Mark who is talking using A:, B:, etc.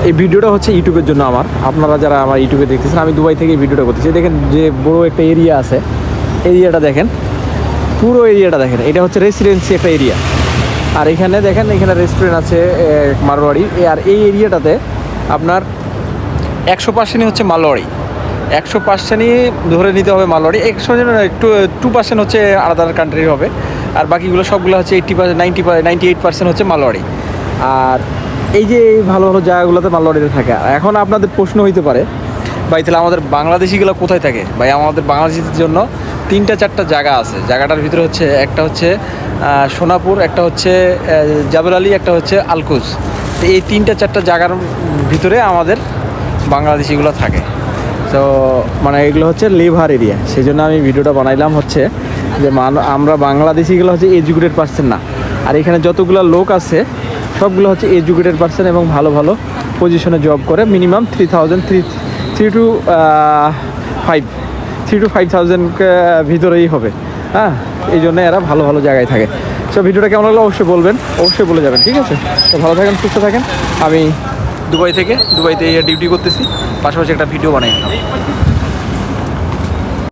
A: এই ভিডিওটা হচ্ছে ইউটিউবের জন্য আমার, আপনারা যারা আমার ইউটিউবে দেখতেছেন, আমি দুবাই থেকে এই ভিডিওটা করতেছি। দেখেন যে বড় একটা এরিয়া আছে, এরিয়াটা দেখেন, পুরো এরিয়াটা দেখেন, এটা হচ্ছে রেসিডেন্সি একটা এরিয়া। আর এখানে দেখেন, এখানে রেস্টুরেন্ট আছে মারোয়াড়ি। আর এই এরিয়াটাতে আপনার 100% হচ্ছে মালওয়ারি, 100%ই ধরে নিতে হবে মালওয়ারি, 2% হচ্ছে আলাদা কান্ট্রির হবে। আর বাকিগুলো সবগুলো হচ্ছে 80%, 98% হচ্ছে মালওয়ারি। আর এই যে এই ভালো ভালো জায়গাগুলোতে মালওয়ারিতে থাকে। এখন আপনাদের প্রশ্ন হইতে পারে, ভাই তাহলে আমাদের বাংলাদেশিগুলো কোথায় থাকে? ভাই আমাদের বাংলাদেশিদের জন্য 3-4টা জায়গা আছে। জায়গাটার ভিতরে হচ্ছে একটা হচ্ছে সোনাপুর, একটা হচ্ছে জাবেল আলী, একটা হচ্ছে আলকুজ। তো এই 3-4টা জায়গার ভিতরে আমাদের বাংলাদেশিগুলো থাকে। তো মানে এগুলো হচ্ছে লেবার এরিয়া, সেই জন্য আমি ভিডিওটা বানাইলাম হচ্ছে যে আমরা বাংলাদেশিগুলো হচ্ছে এডুকেটেড পারসন না। আর এখানে যতগুলো লোক আছে সবগুলো হচ্ছে এডুকেটেড পারসন এবং ভালো ভালো পজিশনে জব করে। মিনিমাম 3 to 5,000 ভিতরেই হবে। হ্যাঁ, এই জন্য এরা ভালো ভালো জায়গায় থাকে। সো ভিডিওটা কেমন লাগলো অবশ্যই বলবেন, অবশ্যই বলে যাবেন, ঠিক আছে? তো ভালো থাকেন, সুস্থ থাকেন। আমি দুবাইতে ডিউটি করতেছি, পাশাপাশি একটা ভিডিও বানাই।